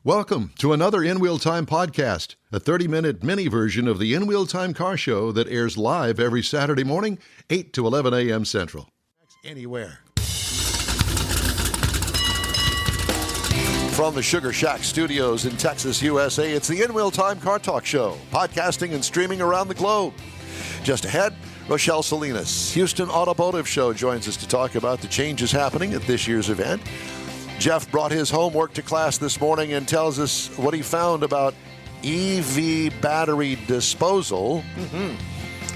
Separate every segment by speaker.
Speaker 1: Welcome to another In Wheel Time podcast, a 30-minute mini version of the In Wheel Time car show that airs live every Saturday morning, 8 to 11 a.m. Central. Anywhere.
Speaker 2: From the Sugar Shack Studios in Texas, USA, it's the In Wheel Time Car Talk Show, podcasting and streaming around the globe. Just ahead, RoShelle Salinas, Houston Automotive Show, joins us to talk about the changes happening at this year's event. Jeff brought his homework to class this morning and tells us what he found about EV battery disposal.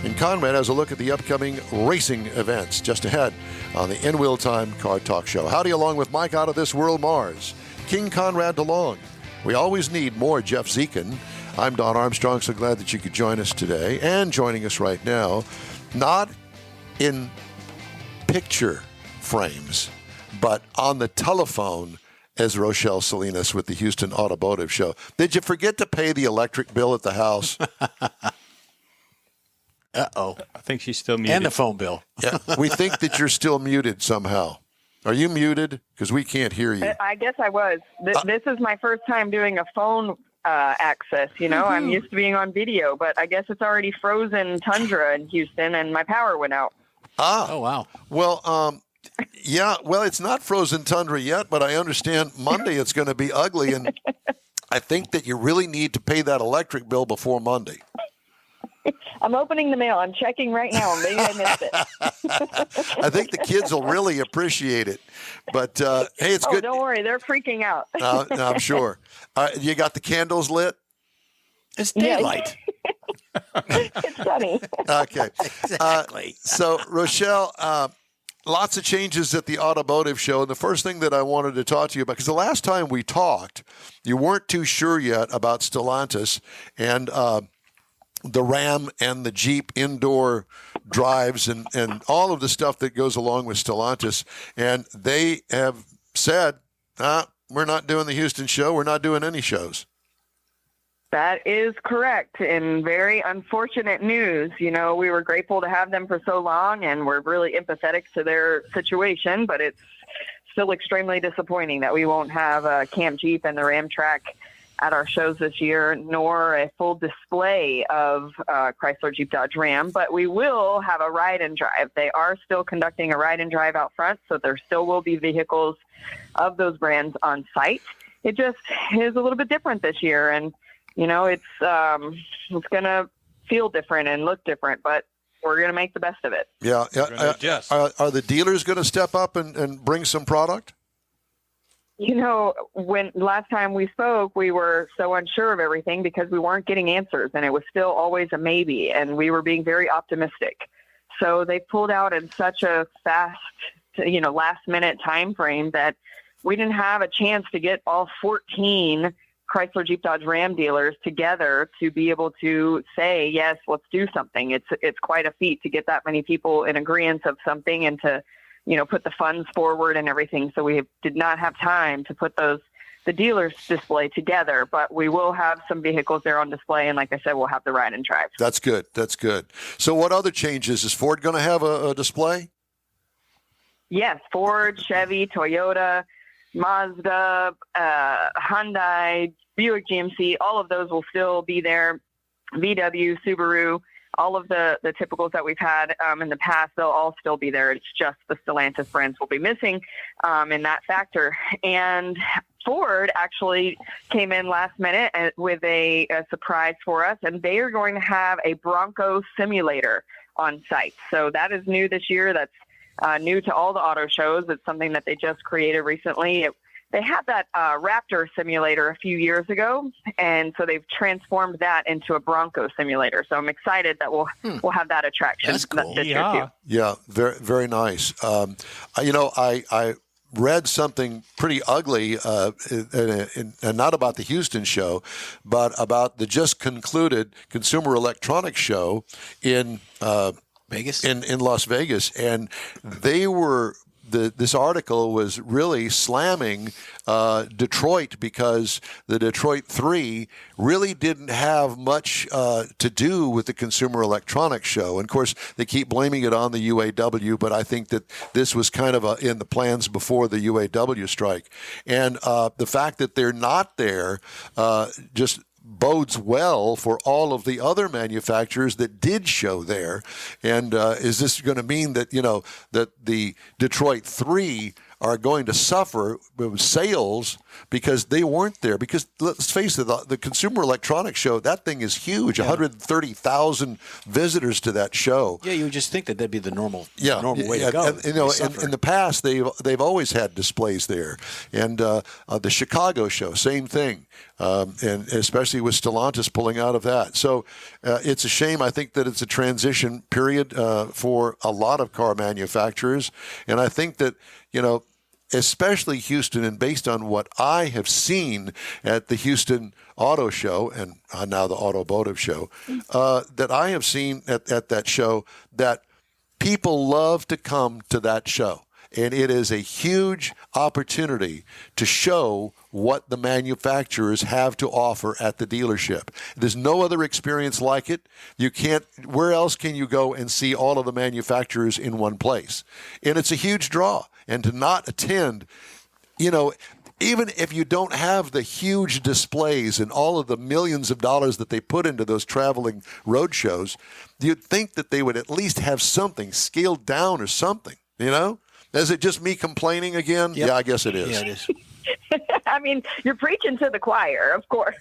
Speaker 2: And Conrad has a look at the upcoming racing events just ahead on the In Wheel Time Car Talk Show. Howdy, along with Mike out of this world, Mars, King Conrad DeLong. We always need more Jeff Zekin. I'm Don Armstrong, so glad that you could join us today. And joining us right now, not in picture frames, but on the telephone, as RoShelle Salinas with the Houston Automotive Show. Did you forget to pay the electric bill at the house?
Speaker 3: Uh-oh.
Speaker 4: I think she's still muted.
Speaker 3: And the phone bill.
Speaker 2: Yeah, we think that you're still muted somehow. Are you muted? Because we can't hear you.
Speaker 5: I guess I was. This is my first time doing a phone access. You know, I'm used to being on video, but I guess it's already frozen tundra in Houston, and my power went out.
Speaker 3: Oh, wow.
Speaker 2: Well, yeah, well, it's not frozen tundra yet, but I understand Monday it's going to be ugly, and I think that you really need to pay that electric bill before Monday.
Speaker 5: I'm opening the mail. I'm checking right now. Maybe I missed it.
Speaker 2: I think the kids will really appreciate it. But, hey, it's good.
Speaker 5: Oh, don't worry. They're freaking out.
Speaker 2: No, I'm sure. You got the candles lit?
Speaker 3: It's daylight.
Speaker 5: It's sunny.
Speaker 2: Okay.
Speaker 3: Exactly.
Speaker 2: So, RoShelle, lots of changes at the automotive show. And the first thing that I wanted to talk to you about, because the last time we talked, you weren't too sure yet about Stellantis and the Ram and the Jeep indoor drives and all of the stuff that goes along with Stellantis. And they have said, we're not doing the Houston show. We're not doing any shows.
Speaker 5: That is correct. In very unfortunate news, you know, we were grateful to have them for so long, and we're really empathetic to their situation, but it's still extremely disappointing that we won't have a Camp Jeep and the Ram Track at our shows this year, nor a full display of Chrysler Jeep Dodge Ram, but we will have a ride and drive. They are still conducting a ride and drive out front, so there still will be vehicles of those brands on site. It just is a little bit different this year, and you know, it's going to feel different and look different, but we're going to make the best of it.
Speaker 2: Yeah.
Speaker 4: Adjust.
Speaker 2: Are the dealers going to step up and bring some product?
Speaker 5: You know, when last time we spoke, we were so unsure of everything because we weren't getting answers, and it was still always a maybe, and we were being very optimistic. So they pulled out in such a fast, last-minute time frame that we didn't have a chance to get all 14 Chrysler Jeep Dodge Ram dealers together to be able to say, yes, let's do something. It's quite a feat to get that many people in agreement of something and to, put the funds forward and everything. So we did not have time to put the dealers display together, but we will have some vehicles there on display. And like I said, we'll have the ride and drive.
Speaker 2: That's good. So what other changes? Is Ford going to have a display?
Speaker 5: Yes, Ford, Chevy, Toyota, Mazda, Hyundai, Buick GMC, all of those will still be there. VW, Subaru, all of the typicals that we've had in the past, they'll all still be there. It's just the Stellantis brands will be missing in that factor. And Ford actually came in last minute with a surprise for us, and they are going to have a Bronco simulator on site. So that is new this year. That's new to all the auto shows. It's something that they just created recently. They had that Raptor simulator a few years ago, and so they've transformed that into a Bronco simulator. So I'm excited that we'll have that attraction.
Speaker 3: That's cool.
Speaker 5: This year too.
Speaker 2: Yeah, very, very nice. I read something pretty ugly, and not about the Houston show, but about the just concluded Consumer Electronics Show in
Speaker 3: Vegas?
Speaker 2: In Las Vegas, and they were this article was really slamming Detroit because the Detroit 3 really didn't have much to do with the Consumer Electronics Show. And of course, they keep blaming it on the UAW, but I think that this was kind of in the plans before the UAW strike. And the fact that they're not there just bodes well for all of the other manufacturers that did show there. And is this going to mean that, that the Detroit 3 are going to suffer with sales because they weren't there? Because let's face it, the Consumer Electronics Show, that thing is huge. 130,000 visitors to that show.
Speaker 3: Yeah, you would just think that that'd be the normal way to
Speaker 2: and,
Speaker 3: go.
Speaker 2: And, in the past, they've always had displays there. And the Chicago show, same thing. And especially with Stellantis pulling out of that. So it's a shame. I think that it's a transition period for a lot of car manufacturers. And I think that, especially Houston, and based on what I have seen at the Houston Auto Show and now the Automotive Show, that I have seen at that show, that people love to come to that show. And it is a huge opportunity to show what the manufacturers have to offer at the dealership. There's no other experience like it. You can't, where else can you go and see all of the manufacturers in one place? And it's a huge draw. And to not attend, even if you don't have the huge displays and all of the millions of dollars that they put into those traveling road shows, you'd think that they would at least have something scaled down or something, Is it just me complaining again?
Speaker 3: Yep.
Speaker 2: Yeah, I guess it is.
Speaker 3: Yeah, it is.
Speaker 5: I mean, you're preaching to the choir, of course.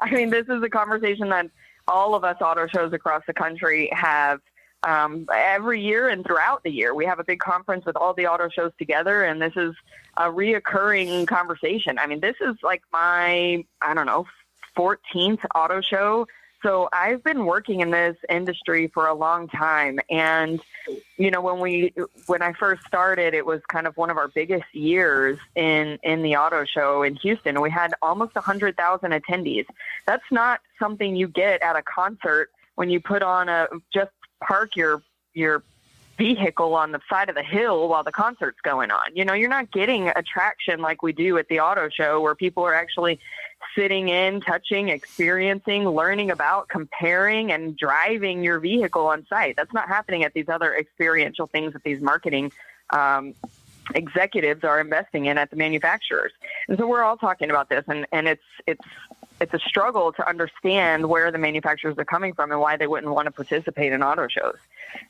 Speaker 5: I mean, this is a conversation that all of us auto shows across the country have every year and throughout the year. We have a big conference with all the auto shows together, and this is a reoccurring conversation. I mean, this is like my, 14th auto show. So I've been working in this industry for a long time. And, when I first started, it was kind of one of our biggest years in the auto show in Houston. We had almost 100,000 attendees. That's not something you get at a concert when you put on just park your vehicle on the side of the hill while the concert's going on. You're not getting attraction like we do at the auto show, where people are actually sitting in, touching, experiencing, learning about, comparing, and driving your vehicle on site. That's not happening at these other experiential things that these marketing executives are investing in at the manufacturers. And so we're all talking about this, and it's a struggle to understand where the manufacturers are coming from and why they wouldn't want to participate in auto shows.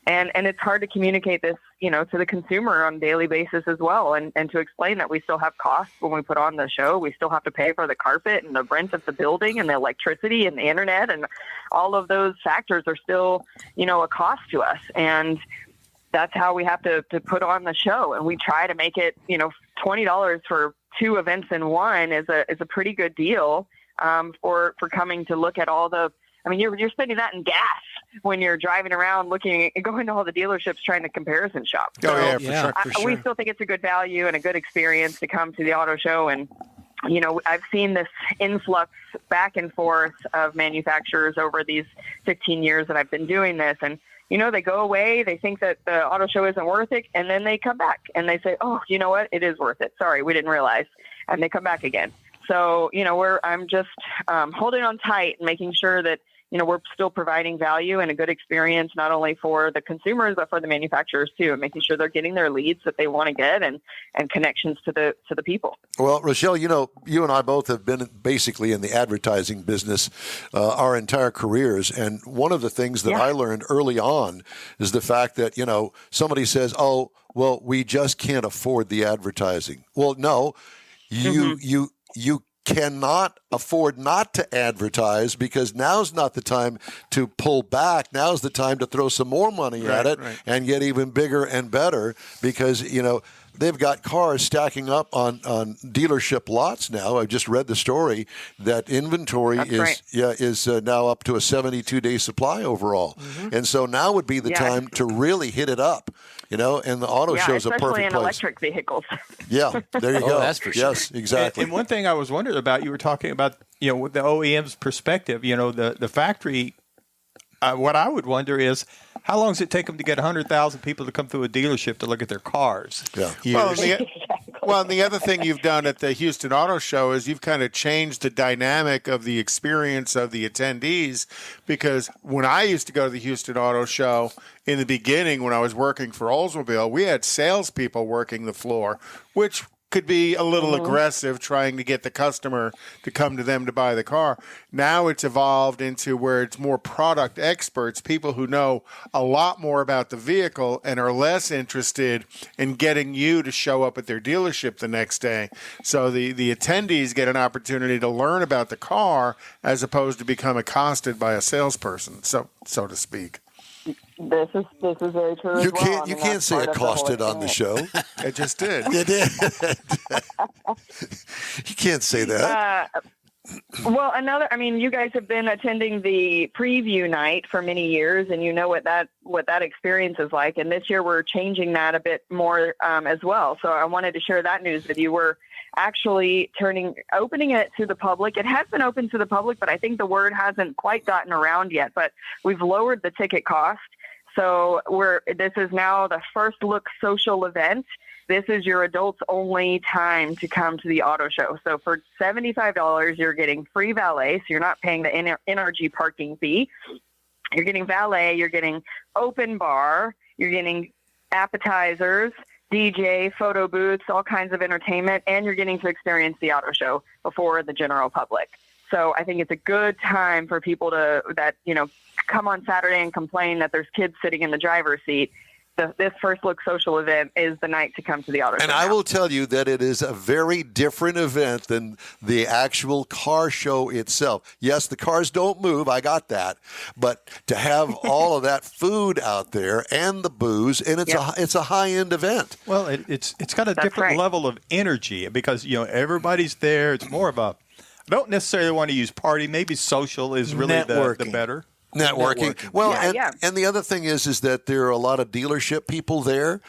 Speaker 5: And it's hard to communicate this, to the consumer on a daily basis as well, and to explain that we still have costs when we put on the show. We still have to pay for the carpet and the rent of the building and the electricity and the internet, and all of those factors are still, a cost to us. And that's how we have to put on the show. And we try to make it, $20 for 2 events in one is a pretty good deal for coming to look at all the, you're spending that in gas when you're driving around going to all the dealerships trying to comparison shop.
Speaker 2: So, for sure.
Speaker 5: We still think it's a good value and a good experience to come to the auto show. And, I've seen this influx back and forth of manufacturers over these 15 years that I've been doing this. And, they go away, they think that the auto show isn't worth it, and then they come back and they say, oh, you know what? It is worth it. Sorry, we didn't realize. And they come back again. So, I'm just holding on tight and making sure that, we're still providing value and a good experience, not only for the consumers, but for the manufacturers too, and making sure they're getting their leads that they want to get and connections to the people.
Speaker 2: Well, RoShelle, you and I both have been basically in the advertising business our entire careers. And one of the things that I learned early on is the fact that, somebody says, oh, well, we just can't afford the advertising. Well, no, you cannot afford not to advertise, because now's not the time to pull back. Now's the time to throw some more money at it and get even bigger and better, because, they've got cars stacking up on dealership lots now. I just read the story that inventory is now up to a 72-day supply overall. And so now would be the time to really hit it up, and the auto show's a perfect place.
Speaker 5: Especially in electric vehicles.
Speaker 2: Yeah, there you go.
Speaker 3: That's for sure.
Speaker 2: Yes, exactly.
Speaker 4: And one thing I was wondering about, you were talking about, with the OEM's perspective, the factory What I would wonder is, how long does it take them to get 100,000 people to come through a dealership to look at their cars?
Speaker 2: Yeah.
Speaker 6: Well, and the other thing you've done at the Houston Auto Show is you've kind of changed the dynamic of the experience of the attendees, because when I used to go to the Houston Auto Show in the beginning when I was working for Oldsmobile, we had salespeople working the floor, which could be a little aggressive trying to get the customer to come to them to buy the car. Now it's evolved into where it's more product experts, people who know a lot more about the vehicle and are less interested in getting you to show up at their dealership the next day. So the attendees get an opportunity to learn about the car as opposed to become accosted by a salesperson, so to speak.
Speaker 5: This is very true.
Speaker 2: You can't say accosted on the show.
Speaker 6: I just did.
Speaker 2: You did. You can't say that.
Speaker 5: Well, you guys have been attending the preview night for many years, and you know what that experience is like. And this year we're changing that a bit more as well. So I wanted to share that news with you. We're actually opening it to the public. It has been open to the public, but I think the word hasn't quite gotten around yet. But we've lowered the ticket cost. So this is now the first look social event. This is your adults only time to come to the auto show. So for $75, you're getting free valet. So you're not paying the NRG parking fee. You're getting valet. You're getting open bar. You're getting appetizers, DJ, photo booths, all kinds of entertainment, and you're getting to experience the auto show before the general public. So I think it's a good time for people that come on Saturday and complain that there's kids sitting in the driver's seat. This first look social event is the night to come to the auto show.
Speaker 2: And I will tell you that it is a very different event than the actual car show itself. Yes, the cars don't move. I got that. But to have all of that food out there and the booze, and it's a high-end event.
Speaker 4: Well, it's got a different level of energy because, everybody's there. It's more of a, I don't necessarily want to use party. Maybe social is really the better.
Speaker 2: Networking. Well, and the other thing is that there are a lot of dealership people there,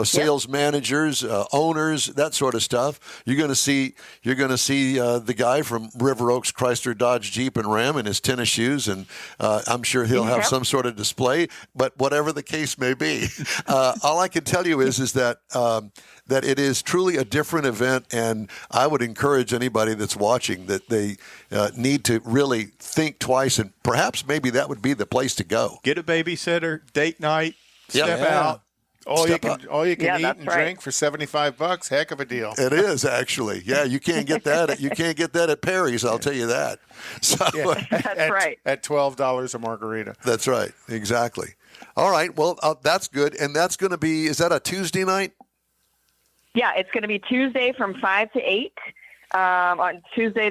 Speaker 2: sales managers, owners, that sort of stuff. You're going to see the guy from River Oaks Chrysler Dodge Jeep and Ram in his tennis shoes, and I'm sure he'll have some sort of display. But whatever the case may be, all I can tell you is that it is truly a different event, and I would encourage anybody that's watching that they need to really think twice, and perhaps maybe that would be the place to go.
Speaker 4: Get a babysitter, date night, step out.
Speaker 6: All you can eat and drink for $75. Heck of a deal.
Speaker 2: It is actually. Yeah, you can't get that. You can't get that at Perry's. I'll tell you that. So
Speaker 5: that's right.
Speaker 6: At $12 a margarita.
Speaker 2: That's right. Exactly. All right. Well, that's good. And that's going to be. Is that a Tuesday night?
Speaker 5: Yeah, it's going to be Tuesday from 5 to 8. On Tuesday,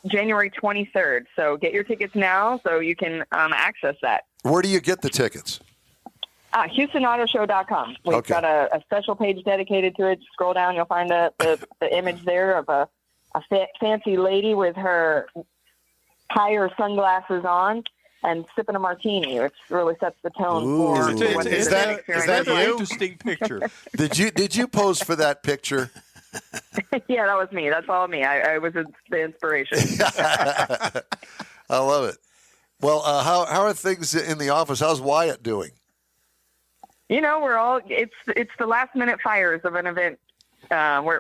Speaker 5: January 23rd. So get your tickets now so you can access that.
Speaker 2: Where do you get the tickets?
Speaker 5: HoustonAutoShow.com. We've got a special page dedicated to it. Scroll down, you'll find the image there of a fancy lady with her higher sunglasses on and sipping a martini, which really sets the tone for what
Speaker 6: is that
Speaker 4: an interesting picture.
Speaker 2: Did you pose for that picture?
Speaker 5: Yeah, that was me. That's all me. I was the inspiration.
Speaker 2: I love it. Well, how are things in the office? How's Wyatt doing?
Speaker 5: It's the last minute fires of an event.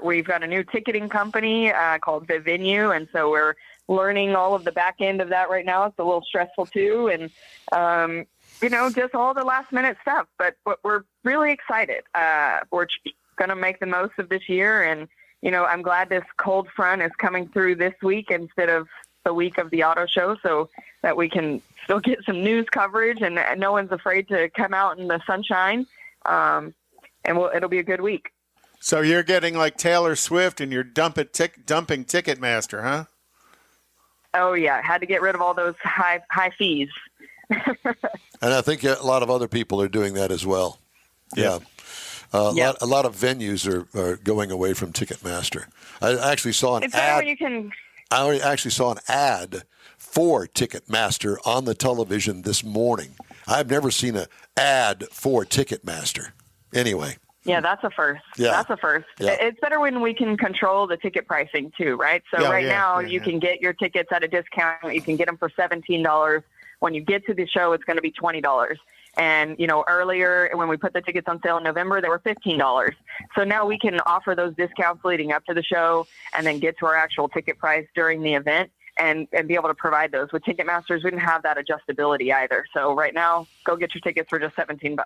Speaker 5: We've got a new ticketing company called Revving, and so we're learning all of the back end of that right now. It's a little stressful too, and just all the last minute stuff. But we're really excited. We're going to make the most of this year, and I'm glad this cold front is coming through this week instead of the week of the auto show, so that we can still get some news coverage and no one's afraid to come out in the sunshine, and it'll be a good week.
Speaker 6: So you're getting like Taylor Swift and you're dumping Ticketmaster, huh?
Speaker 2: Oh
Speaker 5: yeah, had to get rid of all those high fees.
Speaker 2: And I think a lot of other people are doing that as well. Yeah. A lot of venues are going away from Ticketmaster. I actually saw an ad. I actually saw an ad for Ticketmaster on the television this morning. I've never seen an ad for Ticketmaster. Anyway.
Speaker 5: Yeah, that's a first. Yeah. That's a first. Yeah. It's better when we can control the ticket pricing too, right? So now you can get your tickets at a discount. You can get them for $17 When you get to the show, it's going to be $20. And, earlier when we put the tickets on sale in November, they were $15. So now we can offer those discounts leading up to the show and then get to our actual ticket price during the event and be able to provide those. With Ticketmasters, we didn't have that adjustability either. So right now, go get your tickets for just $17.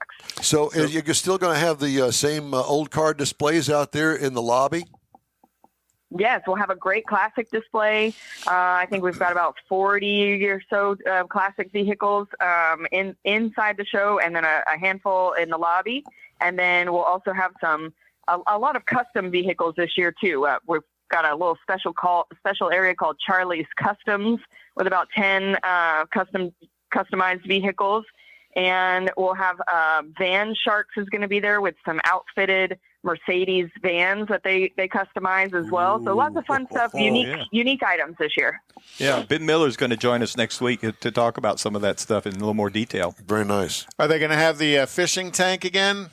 Speaker 2: So you're still going to have the same old car displays out there in the lobby?
Speaker 5: Yes, we'll have a great classic display. I think we've got about 40 or so classic vehicles inside the show, and then a handful in the lobby. And then we'll also have a lot of custom vehicles this year too. We've got a little special area called Charlie's Customs with about 10 customized vehicles. And we'll have Van Sharks is going to be there with some outfitted Mercedes vans that they customize as well. So lots of fun stuff, unique items this year.
Speaker 4: Yeah, Ben Miller's going to join us next week to talk about some of that stuff in a little more detail.
Speaker 2: Very nice.
Speaker 6: Are they going to have the fishing tank again?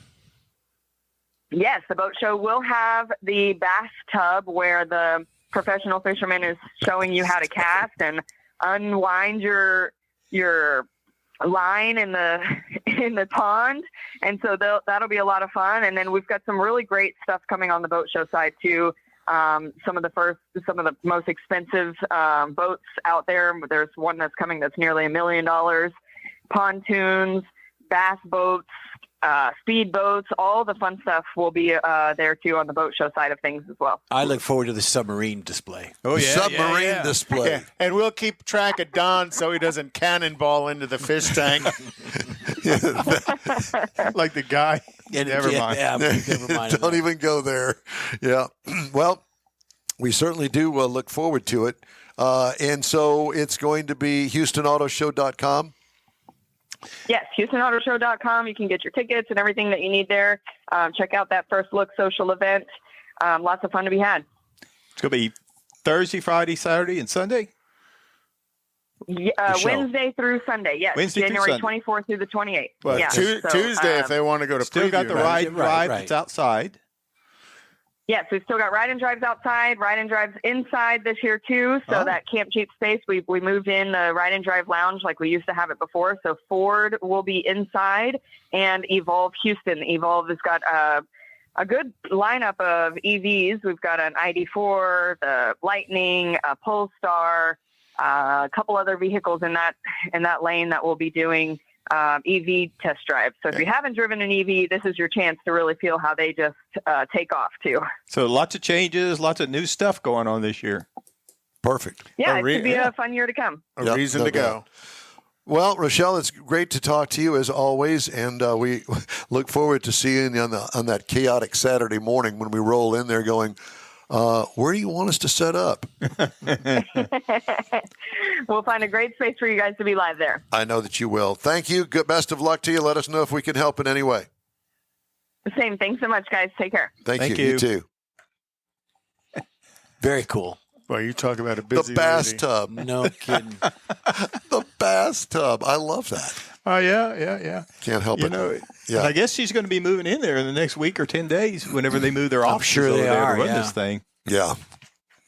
Speaker 5: Yes, the boat show will have the bass tub where the professional fisherman is showing you how to cast and unwind your line in the pond, and so that'll be a lot of fun. And then we've got some really great stuff coming on the boat show side too. Some of the most expensive boats out there. There's one that's coming that's nearly $1 million. Pontoons, bass boats, speed boats, all the fun stuff will be there too on the boat show side of things as well.
Speaker 3: I look forward to the submarine display.
Speaker 2: Oh, yeah. Submarine display.
Speaker 6: Yeah. And we'll keep track of Don so he doesn't cannonball into the fish tank.
Speaker 4: Like the guy. Never mind.
Speaker 3: Yeah, never mind.
Speaker 2: Don't even go there. Yeah. Well, we certainly do look forward to it. And so it's going to be HoustonAutoShow.com.
Speaker 5: Yes, HoustonAutoShow.com. You can get your tickets and everything that you need there. Check out that First Look social event. Lots of fun to be had.
Speaker 4: It's going to be Thursday, Friday, Saturday, and Sunday?
Speaker 5: Wednesday through Sunday, yes.
Speaker 4: Wednesday
Speaker 5: January
Speaker 4: through
Speaker 5: 24th through the 28th.
Speaker 6: Well,
Speaker 5: yeah.
Speaker 6: Tuesday if they want to go to
Speaker 4: still
Speaker 6: preview.
Speaker 4: Got the ride that's outside.
Speaker 5: Yes, we've still got ride and drives outside, ride and drives inside this year too. So that Camp Cheap space, we moved in the ride and drive lounge like we used to have it before. So Ford will be inside, and Evolve Houston. Evolve has got a good lineup of EVs. We've got an ID4, the Lightning, a Polestar, a couple other vehicles in that lane that we'll be doing EV test drive. So if you haven't driven an EV, this is your chance to really feel how they just take off too.
Speaker 4: So lots of changes, lots of new stuff going on this year.
Speaker 2: Perfect.
Speaker 5: Yeah, it should be a fun year to come.
Speaker 6: A reason to go.
Speaker 2: Well, RoShelle, it's great to talk to you as always, and we look forward to seeing you on that chaotic Saturday morning when we roll in there going, where do you want us to set up?
Speaker 5: We'll find a great space for you guys to be live there.
Speaker 2: I know that you will. Thank you. Good, best of luck to you. Let us know if we can help in any way.
Speaker 5: The same. Thanks so much, guys. Take care.
Speaker 2: Thank you. You too.
Speaker 3: Very cool.
Speaker 6: Well, you talk about a busy
Speaker 2: The bass tub.
Speaker 3: No kidding.
Speaker 2: The bass tub. I love that.
Speaker 4: Oh, yeah.
Speaker 2: Can't help it.
Speaker 4: Yeah. I guess she's going to be moving in there in the next week or 10 days whenever they move their offices
Speaker 3: sure
Speaker 4: over
Speaker 3: they
Speaker 4: there
Speaker 3: are,
Speaker 4: to run
Speaker 3: yeah.
Speaker 4: this thing.
Speaker 2: Yeah.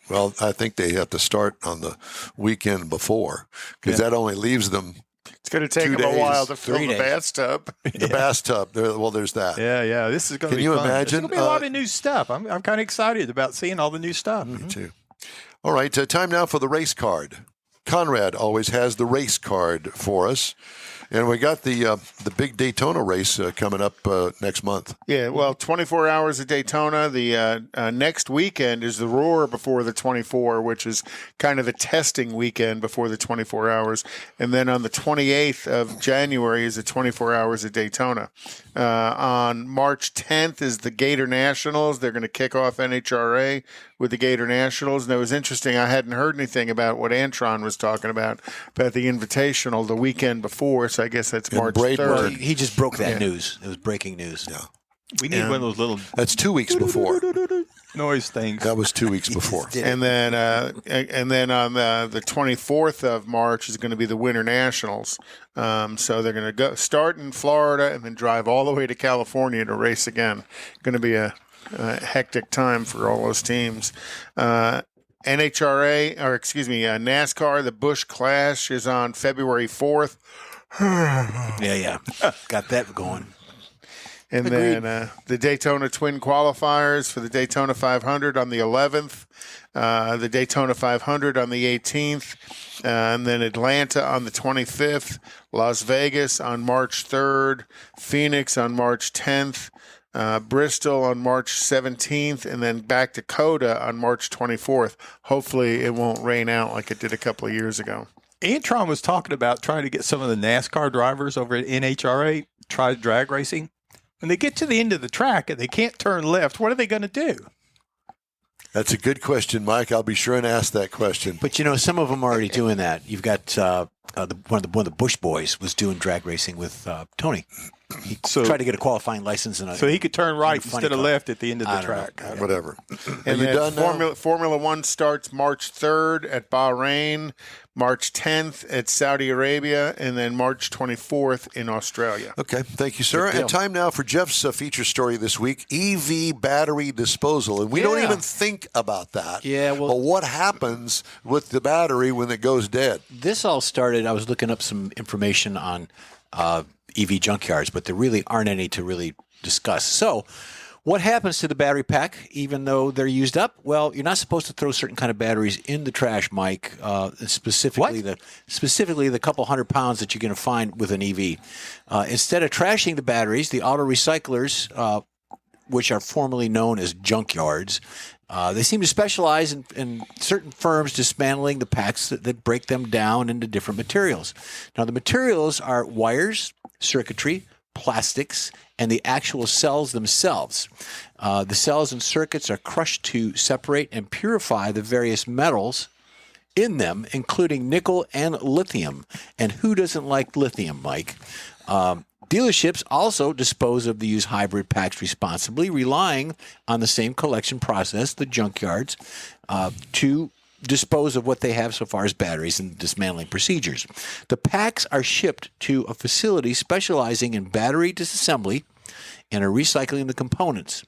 Speaker 2: Well, I think they have to start on the weekend before because that only leaves them.
Speaker 6: It's going to take
Speaker 2: 2
Speaker 6: them
Speaker 2: days,
Speaker 6: a while to fill
Speaker 3: 3
Speaker 6: the
Speaker 3: days.
Speaker 6: bathtub.
Speaker 2: The bathtub. There's that.
Speaker 4: Yeah. This is going to be fun.
Speaker 2: Can you imagine?
Speaker 4: There's going to be a lot of new stuff. I'm kind of excited about seeing all the new stuff.
Speaker 2: Me too. All right. Time now for the race card. Conrad always has the race card for us. And we got the big Daytona race coming up next month.
Speaker 6: Yeah, well, 24 hours of Daytona. The next weekend is the Roar before the 24, which is kind of the testing weekend before the 24 hours. And then on the 28th of January is the 24 hours of Daytona. On March 10th is the Gator Nationals. They're going to kick off NHRA with the Gator Nationals. And it was interesting. I hadn't heard anything about what Antron was talking about the Invitational the weekend before. So I guess that's March 3rd.
Speaker 3: He just broke that news. It was breaking news.
Speaker 2: Yeah.
Speaker 4: We need one of those little
Speaker 2: That's 2 weeks before.
Speaker 4: noise things.
Speaker 2: That was 2 weeks before.
Speaker 6: And then on the 24th of March is going to be the Winter Nationals. So they're going to go start in Florida and then drive all the way to California to race again. Going to be a hectic time for all those teams. NASCAR, the Busch Clash is on February 4th.
Speaker 3: Yeah. Got that going.
Speaker 6: And
Speaker 3: Agreed.
Speaker 6: then the Daytona Twin Qualifiers for the Daytona 500 on the 11th, the Daytona 500 on the 18th, and then Atlanta on the 25th, Las Vegas on March 3rd, Phoenix on March 10th, Bristol on March 17th, and then back to Coda on March 24th. Hopefully it won't rain out like it did a couple of years ago.
Speaker 4: Antron was talking about trying to get some of the NASCAR drivers over at NHRA try drag racing. When they get to the end of the track and they can't turn left, what are they going to do?
Speaker 2: That's a good question, Mike. I'll be sure and ask that question.
Speaker 3: But, some of them are already doing that. You've got one of the Bush boys was doing drag racing with Tony. He tried to get a qualifying license.
Speaker 4: So he could turn right instead of left at the end of the track.
Speaker 2: Whatever.
Speaker 6: And then Formula One starts March 3rd at Bahrain, March 10th at Saudi Arabia, and then March 24th in Australia.
Speaker 2: Okay. Thank you, sir. And time now for Jeff's feature story this week, EV battery disposal. And we don't even think about that.
Speaker 3: Yeah, well,
Speaker 2: but what happens with the battery when it goes dead?
Speaker 3: This all started, I was looking up some information on EV junkyards, but there really aren't any to really discuss. So what happens to the battery pack even though they're used up? Well, you're not supposed to throw certain kind of batteries in the trash, Mike, specifically the couple 100 pounds that you're going to find with an EV. Instead of trashing the batteries, the auto recyclers, which are formerly known as junkyards, they seem to specialize in certain firms dismantling the packs that break them down into different materials. Now, the materials are wires, circuitry, plastics, and the actual cells themselves. The cells and circuits are crushed to separate and purify the various metals in them, including nickel and lithium. And who doesn't like lithium, Mike? Dealerships also dispose of the used hybrid packs responsibly, relying on the same collection process, the junkyards, to dispose of what they have so far as batteries and dismantling procedures. The packs are shipped to a facility specializing in battery disassembly and are recycling the components.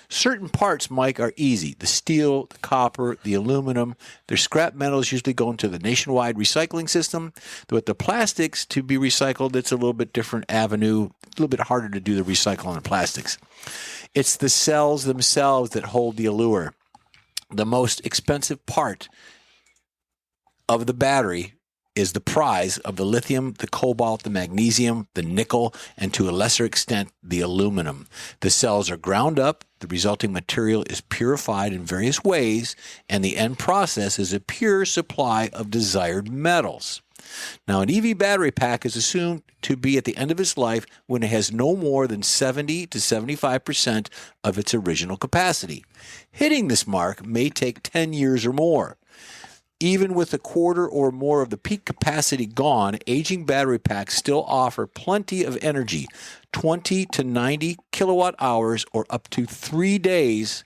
Speaker 3: Certain parts, Mike, are easy. The steel, the copper, the aluminum. Their scrap metals usually go into the nationwide recycling system. With the plastics to be recycled, it's a little bit different avenue, a little bit harder to do the recycling of plastics. It's the cells themselves that hold the allure. The most expensive part of the battery is the prize of the lithium, the cobalt, the magnesium, the nickel, and to a lesser extent, the aluminum. The cells are ground up, the resulting material is purified in various ways, and the end process is a pure supply of desired metals. Now, an EV battery pack is assumed to be at the end of its life when it has no more than 70 to 75% of its original capacity. Hitting this mark may take 10 years or more. Even with a quarter or more of the peak capacity gone, aging battery packs still offer plenty of energy, 20 to 90 kilowatt hours or up to 3 days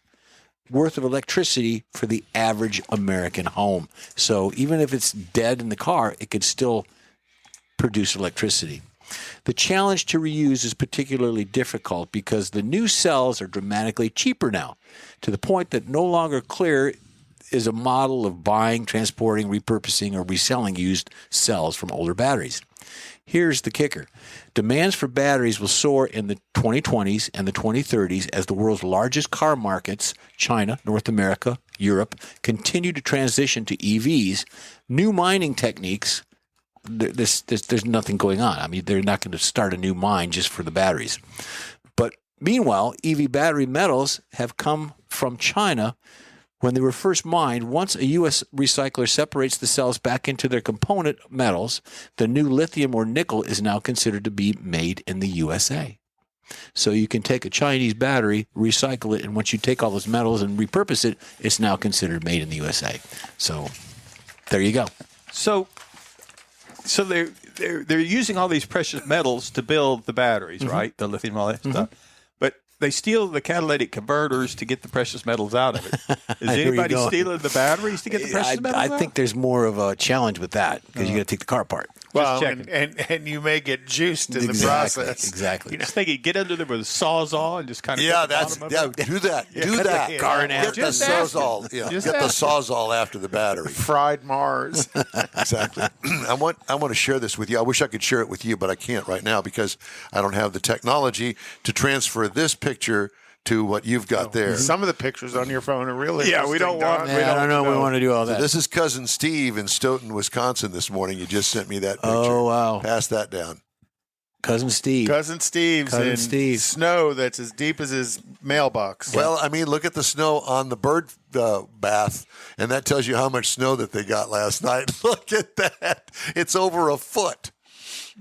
Speaker 3: worth of electricity for the average American home. So even if it's dead in the car, it could still produce electricity. The challenge to reuse is particularly difficult because the new cells are dramatically cheaper now, to the point that no longer clear is a model of buying, transporting, repurposing, or reselling used cells from older batteries. Here's the kicker. Demands for batteries will soar in the 2020s and the 2030s as the world's largest car markets, China, North America, Europe, continue to transition to EVs. New mining techniques, there's nothing going on. I mean, they're not going to start a new mine just for the batteries. But meanwhile, EV battery metals have come from China when they were first mined. Once a U.S. recycler separates the cells back into their component metals, the new lithium or nickel is now considered to be made in the USA. So you can take a Chinese battery, recycle it, and once you take all those metals and repurpose it, it's now considered made in the USA. So there you go.
Speaker 4: So they're using all these precious metals to build the batteries, right? The lithium, all that stuff. But they steal the catalytic converters to get the precious metals out of it. Is anybody stealing the batteries to get the precious metals out?
Speaker 3: I think there's more of a challenge with that because you got to take the car apart.
Speaker 6: Well, and you may get juiced in the process.
Speaker 3: Exactly.
Speaker 4: You just think you get under there with a sawzall and just kind of
Speaker 2: do that. Get the sawzall. Yeah, get the sawzall after the battery.
Speaker 6: Fried Mars.
Speaker 2: Exactly. I want to share this with you. I wish I could share it with you, but I can't right now because I don't have the technology to transfer this picture to what you've got there.
Speaker 6: Some of the pictures on your phone are really
Speaker 4: we don't want.
Speaker 3: I don't know. We want to do all that.
Speaker 2: So this is cousin Steve in Stoughton, Wisconsin. This morning, you just sent me that picture.
Speaker 3: Oh wow!
Speaker 2: Pass that down.
Speaker 3: Cousin Steve.
Speaker 6: Cousin Steve's in snow that's as deep as his mailbox.
Speaker 2: Well, I mean, look at the snow on the bird bath, and that tells you how much snow that they got last night. Look at that. It's over a foot.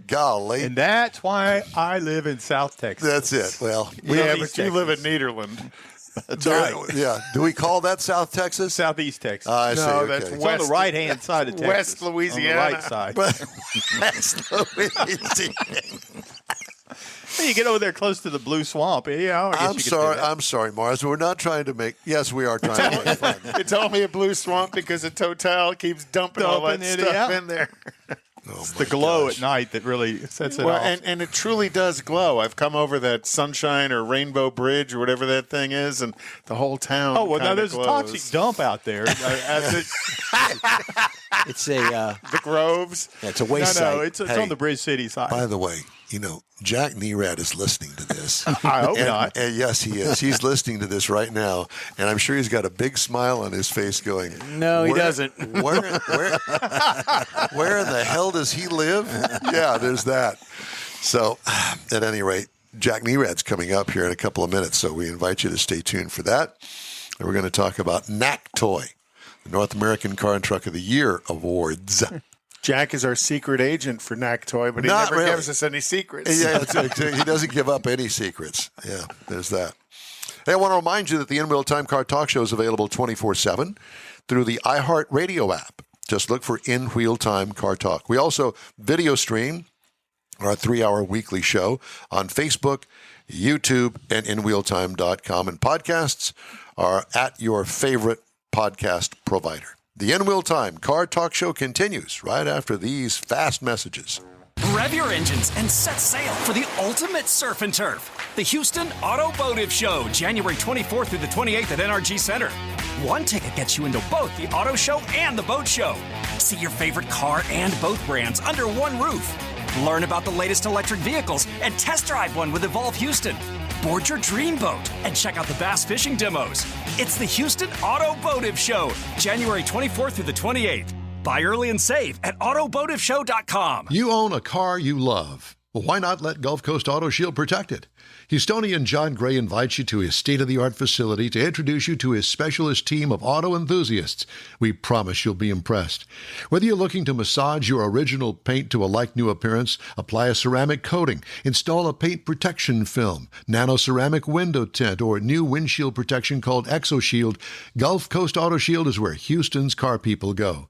Speaker 2: Golly.
Speaker 4: And that's why I live in South Texas.
Speaker 2: That's it. Well,
Speaker 6: but you live in Nederland.
Speaker 4: That's right.
Speaker 2: Yeah. Do we call that South Texas?
Speaker 4: Southeast Texas.
Speaker 2: I see.
Speaker 6: No,
Speaker 2: okay.
Speaker 6: that's
Speaker 4: It's on the right-hand side of Texas.
Speaker 6: West Louisiana.
Speaker 4: On the right side.
Speaker 2: West Louisiana.
Speaker 4: You get over there close to the Blue Swamp. Yeah,
Speaker 2: I'm sorry, Mars. We're not trying to make. Yes, we are trying to make fun.
Speaker 6: It's only a Blue Swamp because the Total keeps dumping all that stuff in there.
Speaker 4: It's the glow at night that really sets it off.
Speaker 6: And it truly does glow. I've come over that Sunshine or Rainbow Bridge or whatever that thing is, and the whole town.
Speaker 4: Oh, well, now there's
Speaker 6: glows.
Speaker 4: a toxic dump out there.
Speaker 3: It's a
Speaker 6: the Groves.
Speaker 3: Yeah, it's a waste site.
Speaker 4: No, it's on the Bridge City side.
Speaker 2: By the way, Jack Nerad is listening to this.
Speaker 4: I hope not.
Speaker 2: And yes, he is. He's listening to this right now, and I'm sure he's got a big smile on his face going,
Speaker 3: no, he doesn't.
Speaker 2: Where in the hell does he live? Yeah, there's that. So, at any rate, Jack Nerad's coming up here in a couple of minutes, so we invite you to stay tuned for that. And we're going to talk about NAC Toy, the North American Car and Truck of the Year Awards.
Speaker 6: Jack is our secret agent for NAC Toy, but he never gives us any secrets.
Speaker 2: Yeah, he doesn't give up any secrets. Yeah, there's that. Hey, I want to remind you that the In-Wheel Time Car Talk Show is available 24/7 through the iHeartRadio app. Just look for In-Wheel Time Car Talk. We also video stream our 3-hour weekly show on Facebook, YouTube, and InWheelTime.com. And podcasts are at your favorite podcast provider. The In-Wheel Time Car Talk Show continues right after these fast messages.
Speaker 7: Rev your engines and set sail for the ultimate surf and turf. The Houston Automotive Show, January 24th through the 28th at NRG Center. One ticket gets you into both the auto show and the boat show. See your favorite car and boat brands under one roof. Learn about the latest electric vehicles and test drive one with Evolve Houston. Board your dream boat and check out the bass fishing demos. It's the Houston Automotive Show, January 24th through the 28th. Buy early and save at automotiveshow.com.
Speaker 1: You own a car you love. Well, why not let Gulf Coast Auto Shield protect it? Houstonian John Gray invites you to his state-of-the-art facility to introduce you to his specialist team of auto enthusiasts. We promise you'll be impressed. Whether you're looking to massage your original paint to a like-new appearance, apply a ceramic coating, install a paint protection film, nano-ceramic window tint, or new windshield protection called ExoShield, Gulf Coast Auto Shield is where Houston's car people go.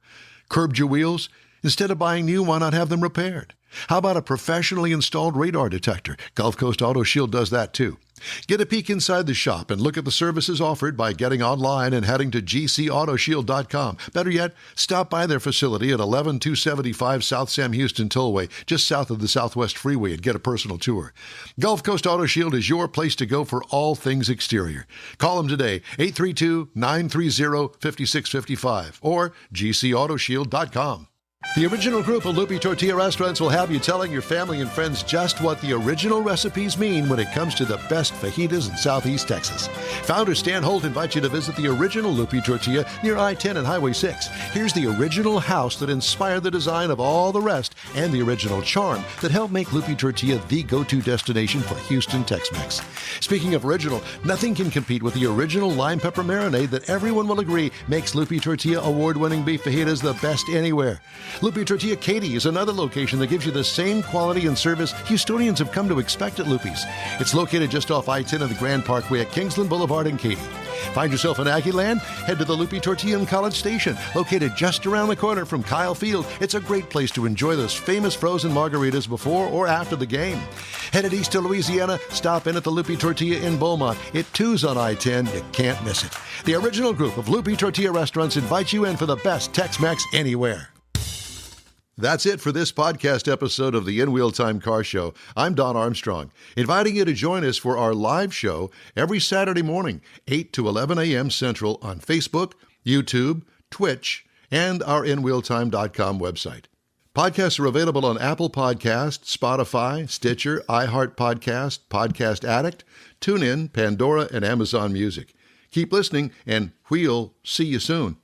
Speaker 1: Curbed your wheels? Instead of buying new, why not have them repaired? How about a professionally installed radar detector? Gulf Coast Auto Shield does that too. Get a peek inside the shop and look at the services offered by getting online and heading to gcautoshield.com. Better yet, stop by their facility at 11275 South Sam Houston Tollway, just south of the Southwest Freeway, and get a personal tour. Gulf Coast Auto Shield is your place to go for all things exterior. Call them today, 832-930-5655 or gcautoshield.com. The original group of Lupi Tortilla restaurants will have you telling your family and friends just what the original recipes mean when it comes to the best fajitas in Southeast Texas. Founder Stan Holt invites you to visit the original Lupi Tortilla near I-10 and Highway 6. Here's the original house that inspired the design of all the rest and the original charm that helped make Lupi Tortilla the go-to destination for Houston Tex-Mex. Speaking of original, nothing can compete with the original lime pepper marinade that everyone will agree makes Lupi Tortilla award-winning beef fajitas the best anywhere. Lupi Tortilla Katy is another location that gives you the same quality and service Houstonians have come to expect at Lupi's. It's located just off I-10 and the Grand Parkway at Kingsland Boulevard in Katy. Find yourself in Aggie Land? Head to the Lupi Tortilla in College Station, located just around the corner from Kyle Field. It's a great place to enjoy those famous frozen margaritas before or after the game. Headed east to Louisiana? Stop in at the Lupi Tortilla in Beaumont. It too's on I-10. You can't miss it. The original group of Lupi Tortilla restaurants invites you in for the best Tex-Mex anywhere. That's it for this podcast episode of the In Wheel Time Car Show. I'm Don Armstrong, inviting you to join us for our live show every Saturday morning, 8 to 11 a.m. Central on Facebook, YouTube, Twitch, and our InWheelTime.com website. Podcasts are available on Apple Podcasts, Spotify, Stitcher, iHeart Podcast, Podcast Addict, TuneIn, Pandora, and Amazon Music. Keep listening, and we'll see you soon.